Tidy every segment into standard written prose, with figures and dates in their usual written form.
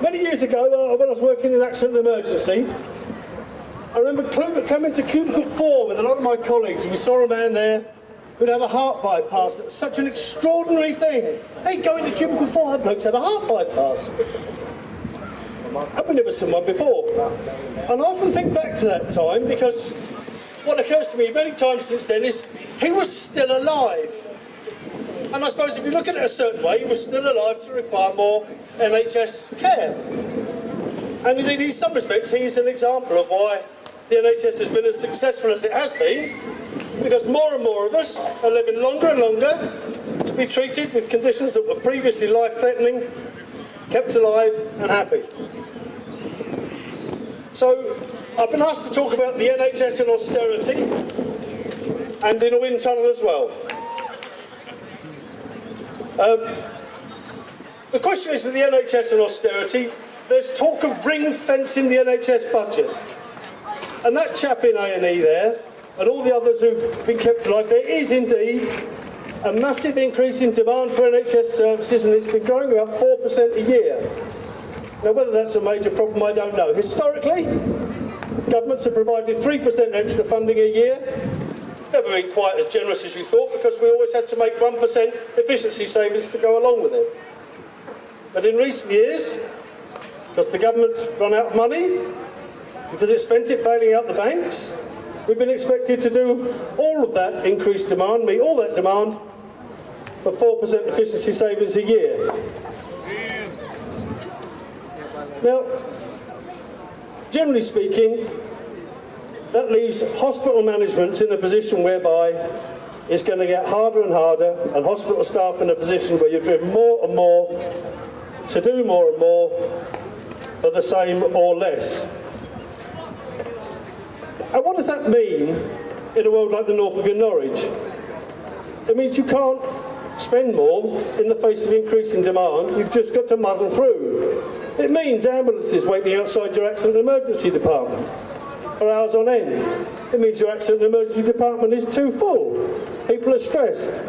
Many years ago, when I was working in accident and emergency, I remember coming to cubicle 4 with a lot of my colleagues, and we saw a man there who'd had a heart bypass. It was such an extraordinary thing. Hey, go into cubicle 4, that bloke's had a heart bypass. I've never seen one before. And I often think back to that time, because what occurs to me many times since then is he was still alive. And I suppose if you look at it a certain way, he was still alive to require more NHS care. And indeed, in some respects, he's an example of why the NHS has been as successful as it has been, because more and more of us are living longer and longer to be treated with conditions that were previously life-threatening, kept alive and happy. So, I've been asked to talk about the NHS and austerity, and in a wind tunnel as well. The question is, with the NHS and austerity, there's talk of ring-fencing the NHS budget. And that chap in A&E there, and all the others who've been kept alive, there is indeed a massive increase in demand for NHS services, and it's been growing about 4% a year. Now, whether that's a major problem, I don't know. Historically, governments have provided 3% extra funding a year. Never been quite as generous as you thought, because we always had to make 1% efficiency savings to go along with it. But in recent years, because the government's run out of money, because it spent it bailing out the banks, we've been expected to do all of that increased demand, meet all that demand, for 4% efficiency savings a year. Now, generally speaking, that leaves hospital managements in a position whereby it's going to get harder and harder, and hospital staff in a position where you're driven more and more to do more and more for the same or less. And what does that mean in a world like the Norfolk and Norwich? It means you can't spend more in the face of increasing demand. You've just got to muddle through. It means ambulances waiting outside your accident and emergency department for hours on end. It means your accident and emergency department is too full. People are stressed.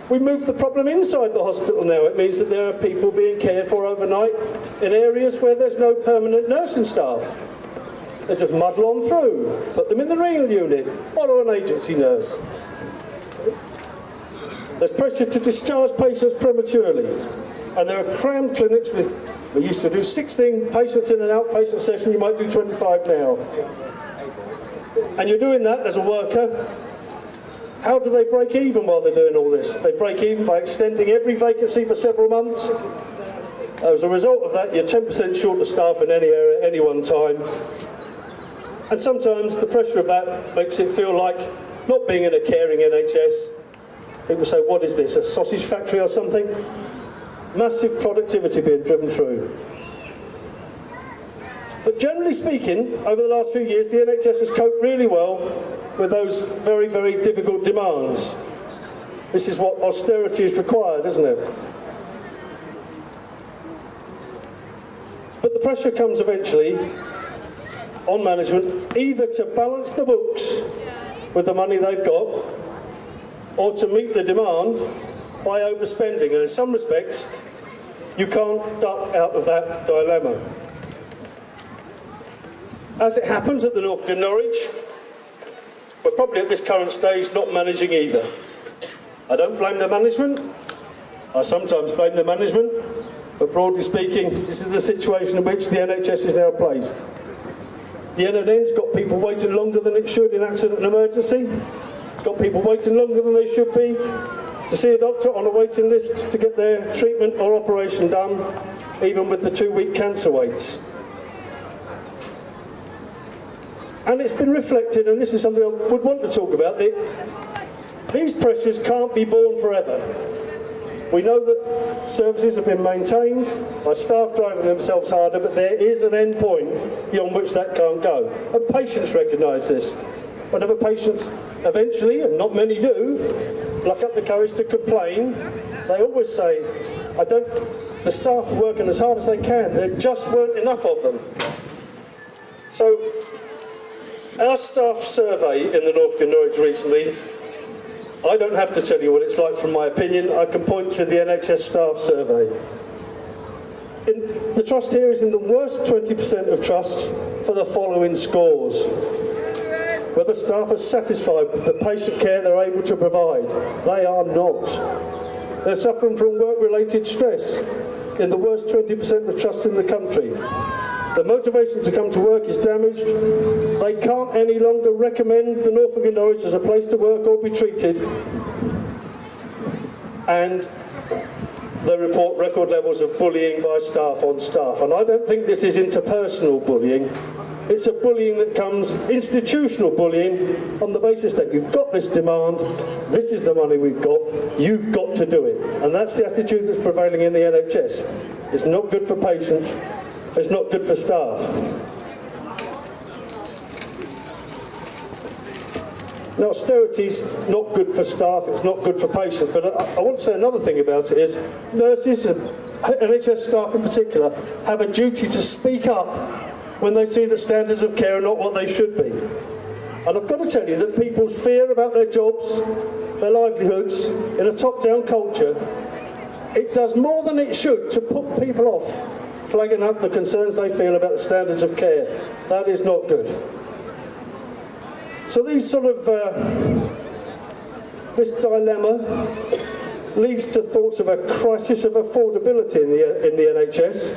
We move the problem inside the hospital now. It means that there are people being cared for overnight in areas where there's no permanent nursing staff. They just muddle on through, put them in the renal unit, follow an agency nurse. There's pressure to discharge patients prematurely, and there are crammed clinics with, we used to do 16 patients in an outpatient session, you might do 25 now. And you're doing that as a worker. How do they break even while they're doing all this? They break even by extending every vacancy for several months. As a result of that, you're 10% short of staff in any area at any one time. And sometimes the pressure of that makes it feel like not being in a caring NHS. People say, what is this, a sausage factory or something? Massive productivity being driven through. But generally speaking, over the last few years, the NHS has coped really well with those very, very difficult demands. This is what austerity is required, isn't it? But the pressure comes eventually on management either to balance the books with the money they've got, or to meet the demand by overspending. And in some respects, you can't duck out of that dilemma. As it happens at the Norfolk and Norwich, we're probably at this current stage not managing either. I don't blame the management. I sometimes blame the management. But broadly speaking, this is the situation in which the NHS is now placed. The NNN's got people waiting longer than it should in accident and emergency. It's got people waiting longer than they should be to see a doctor on a waiting list to get their treatment or operation done, even with the 2-week cancer waits. And it's been reflected, and this is something I would want to talk about, these pressures can't be borne forever. We know that services have been maintained by staff driving themselves harder, but there is an end point beyond which that can't go. And patients recognise this. Whenever patients eventually, and not many do, pluck up the courage to complain, they always say, the staff are working as hard as they can, there just weren't enough of them. So, our staff survey in the Norfolk and Norwich recently, I don't have to tell you what it's like from my opinion, I can point to the NHS staff survey. The trust here is in the worst 20% of trusts for the following scores. Whether staff are satisfied with the patient care they're able to provide. They are not. They're suffering from work-related stress in the worst 20% of trusts in the country. The motivation to come to work is damaged. They can't any longer recommend the Norfolk and Norwich as a place to work or be treated. And they report record levels of bullying by staff on staff. And I don't think this is interpersonal bullying. It's a bullying that comes, institutional bullying, on the basis that you've got this demand, this is the money we've got, you've got to do it. And that's the attitude that's prevailing in the NHS. It's not good for patients, it's not good for staff. Now, austerity's not good for staff, it's not good for patients, but I want to say another thing about it is nurses, and NHS staff in particular, have a duty to speak up when they see that standards of care are not what they should be. And I've got to tell you that people's fear about their jobs, their livelihoods, in a top-down culture, it does more than it should to put people off flagging up the concerns they feel about the standards of care. That is not good. So these sort of, this dilemma leads to thoughts of a crisis of affordability in the NHS.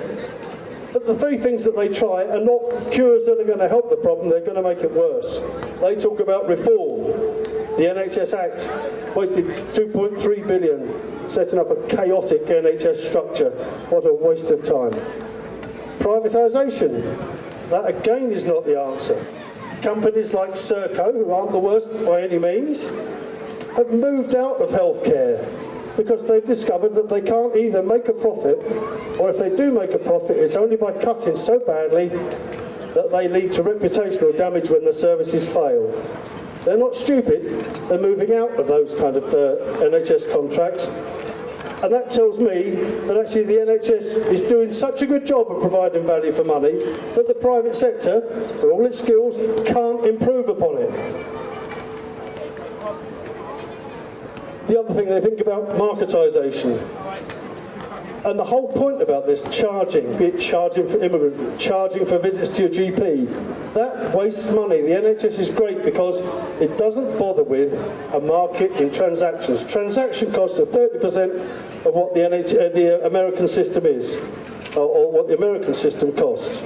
But the three things that they try are not cures that are going to help the problem, they're going to make it worse. They talk about reform. The NHS Act wasted £2.3 billion setting up a chaotic NHS structure. What a waste of time. Privatisation. That again is not the answer. Companies like Serco, who aren't the worst by any means, have moved out of healthcare because they've discovered that they can't either make a profit, or if they do make a profit, it's only by cutting so badly that they lead to reputational damage when the services fail. They're not stupid, they're moving out of those kind of NHS contracts, and that tells me that actually the NHS is doing such a good job of providing value for money that the private sector, with all its skills, can't improve upon it. The other thing they think about, marketisation. And the whole point about this charging, be it charging for immigrants, charging for visits to your GP, that wastes money. The NHS is great because it doesn't bother with a market in transactions. Transaction costs are 30% of what the American system is, or what the American system costs.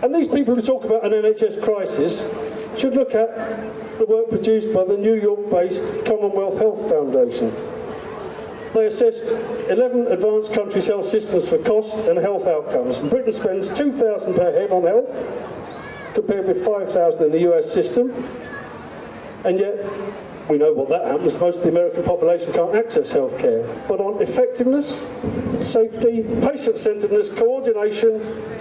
And these people who talk about an NHS crisis should look at the work produced by the New York-based Commonwealth Health Foundation. They assessed 11 advanced countries' health systems for cost and health outcomes. Britain spends $2,000 per head on health, compared with $5,000 in the US system. And yet, we know what that happens. Most of the American population can't access health care. But on effectiveness, safety, patient-centeredness, coordination,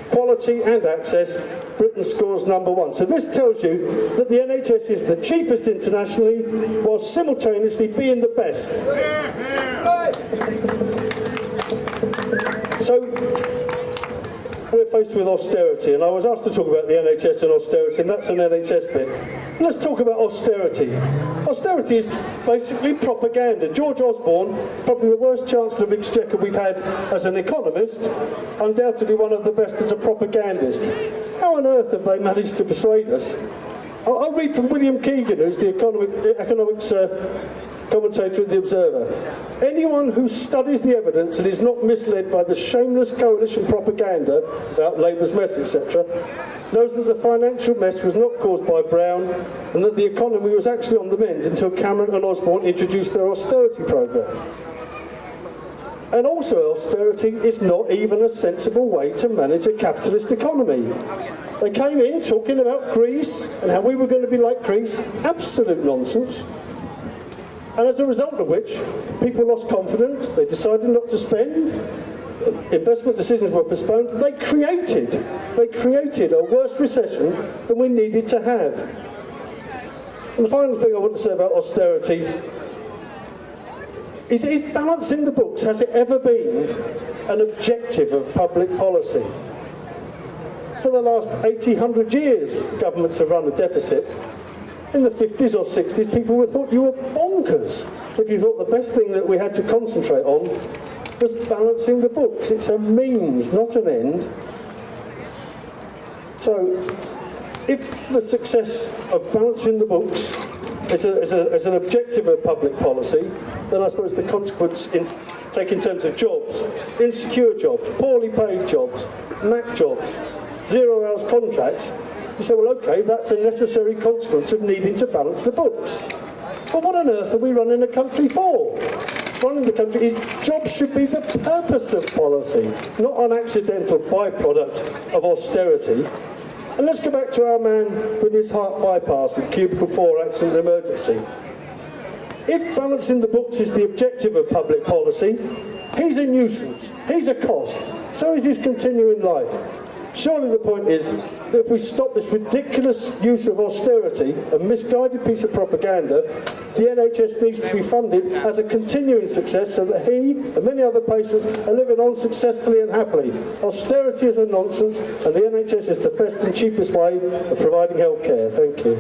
quality and access, Britain scores #1. So this tells you that the NHS is the cheapest internationally, while simultaneously being the best. So we're faced with austerity, and I was asked to talk about the NHS and austerity, and that's an NHS bit. Let's talk about austerity. Austerity is basically propaganda. George Osborne, probably the worst Chancellor of Exchequer we've had as an economist, undoubtedly one of the best as a propagandist. How on earth have they managed to persuade us? I'll read from William Keegan, who's the economics commentator at The Observer. Anyone who studies the evidence and is not misled by the shameless coalition propaganda about Labour's mess, etc., knows that the financial mess was not caused by Brown and that the economy was actually on the mend until Cameron and Osborne introduced their austerity programme. And also, austerity is not even a sensible way to manage a capitalist economy. They came in talking about Greece and how we were going to be like Greece. Absolute nonsense. And as a result of which, people lost confidence, they decided not to spend, investment decisions were postponed. They created a worse recession than we needed to have. And the final thing I want to say about austerity is balance in the books. Has it ever been an objective of public policy? For the last 100 years, governments have run a deficit. In the 50s or 60s, people thought you were bonkers if you thought the best thing that we had to concentrate on was balancing the books. It's a means, not an end. So, if the success of balancing the books is an objective of public policy, then I suppose the consequence take in terms of jobs, insecure jobs, poorly paid jobs, MAC jobs, 0 hours contracts, you say, well, okay, that's a necessary consequence of needing to balance the books. But what on earth are we running a country for? Running the country is jobs should be the purpose of policy, not an accidental byproduct of austerity. And let's go back to our man with his heart bypass in Cubicle 4 accident and emergency. If balancing the books is the objective of public policy, he's a nuisance, he's a cost, so is his continuing life. Surely the point is that if we stop this ridiculous use of austerity, a misguided piece of propaganda, the NHS needs to be funded as a continuing success so that he and many other patients are living on successfully and happily. Austerity is a nonsense, and the NHS is the best and cheapest way of providing health care. Thank you.